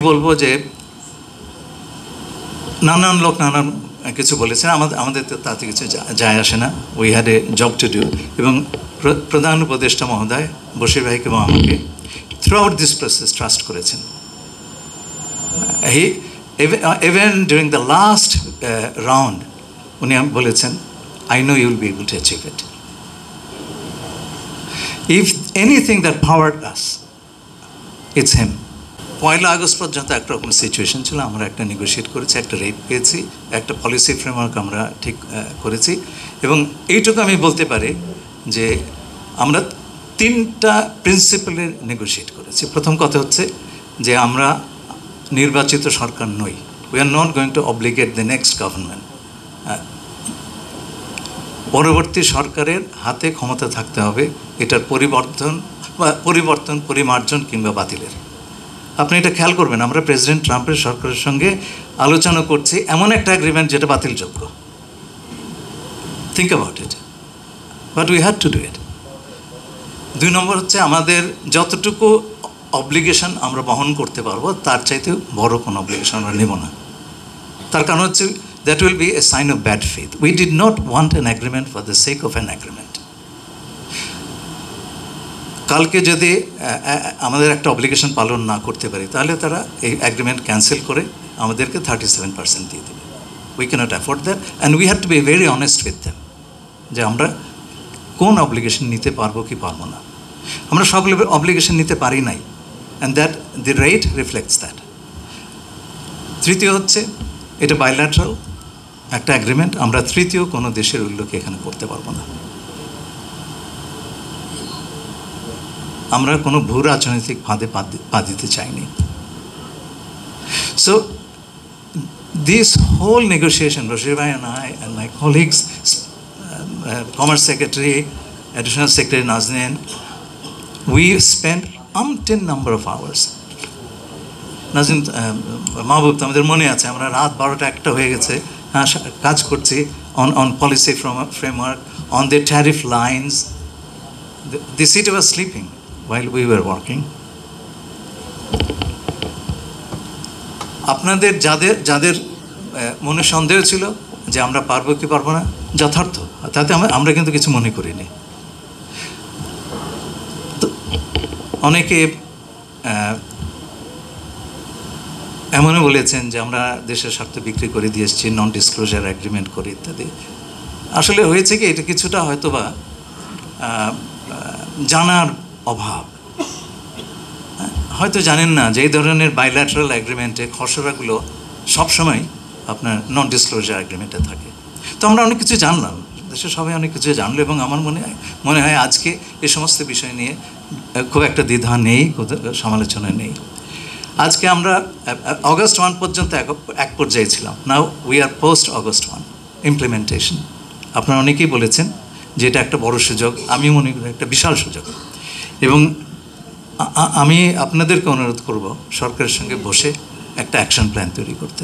বলবো যে নানান লোক নানান কিছু বলেছেন, আমাদের তো তাতে কিছু যায় আসে না। We had a job to do. এবং প্রধান উপদেষ্টা মহোদয় বশির ভাইকে এবং আমাকে throughout this process trust করেছেন। Even during the last round উনি বলেছেন, I know you will be able to achieve it. If anything that powered us, it's him. 1 August পর্যন্ত একরকম সিচুয়েশন ছিল, আমরা একটা নেগোশিয়েট করেছি, একটা রেট পেয়েছি, একটা পলিসি ফ্রেমওয়ার্ক আমরা ঠিক করেছি। এবং এইটুকু আমি বলতে পারি যে আমরা 3টা প্রিন্সিপালে নেগোশিয়েট করেছি। প্রথম কথা হচ্ছে যে আমরা নির্বাচিত সরকার নই। We are not going to obligate the next government. পরবর্তী সরকারের হাতে ক্ষমতা থাকতে হবে এটার পরিবর্তন পরিমার্জন কিংবা বাতিলের। আপনি এটা খেয়াল করবেন, আমরা প্রেসিডেন্ট ট্রাম্পের সরকারের সঙ্গে আলোচনা করছি এমন একটা এগ্রিমেন্ট যেটা বাতিলযোগ্য। Think about it, but we had to do it. 2 number হচ্ছে আমাদের যতটুকু অব্লিগেশন আমরা বহন করতে পারবো তার চাইতে বড় কোনো অব্লিগেশন আমরা নেব না। তার কারণ হচ্ছে that will be a sign of bad faith. We did not want an agreement for the sake of an agreement. কালকে যদি আমাদের একটা অব্লিগেশন পালন না করতে পারি তাহলে তারা এই এগ্রিমেন্ট ক্যান্সেল করে আমাদেরকে 37% দিয়ে দেবে। We cannot afford that and we have to be very honest with them যে আমরা কোন অব্লিগেশন নিতে পারবো কি পারবো না। আমরা সব অব্লিগেশন নিতে পারি নাই, and that the rate reflects that. তৃতীয় হচ্ছে এটা বাইল্যাটারাল একটা এগ্রিমেন্ট, আমরা তৃতীয় কোনো দেশের উল্লেখ এখানে করতে পারবো না। আমরা কোনো ভূ রাজনৈতিক ফাঁদে পা দিতে চাইনি। So this whole negotiation, Bashir ভাই and I and my colleagues, Commerce Secretary, Additional Secretary Nazneen, we spent umpteen number of hours. Nazin মাহবুব, আমাদের মনে আছে আমরা রাত 12টা 1টা হয়ে গেছে কাজ করছি on policy framework, on the tariff lines. The city was sleeping while we were working. আপনাদের যাদের মনে সন্দেহ ছিল যে আমরা পারবো কি পারবো না, যথার্থ, তাতে আমরা কিন্তু কিছু মনে করিনি। অনেকে এমনও বলেছেন যে আমরা দেশের স্বার্থ বিক্রি করে দিয়ে এসেছি, নন ডিসক্লোজার এগ্রিমেন্ট করে ইত্যাদি। আসলে হয়েছে কি, এটা কিছুটা হয়তো বা জানার অভাব। হয়তো জানেন না যে এই ধরনের বাইল্যাটারাল এগ্রিমেন্টে খসড়াগুলো সবসময় আপনার নন ডিসক্লোজার এগ্রিমেন্টে থাকে। তো আমরা অনেক কিছু জানলাম, দেশের সবাই অনেক কিছু জানলো, এবং আমার মনে হয় আজকে এই সমস্ত বিষয় নিয়ে খুব একটা দ্বিধা নেই, সমালোচনা নেই। আজকে আমরা অগস্ট 1 পর্যন্ত এক পর্যায়ে ছিলাম। Now we are post August 1 implementation. আপনারা অনেকেই বলেছেন যে এটা একটা বড় সুযোগ, আমি মনে করি একটা বিশাল সুযোগ। এবং আমি আপনাদেরকে অনুরোধ করব সরকারের সঙ্গে বসে একটা অ্যাকশন প্ল্যান তৈরি করতে।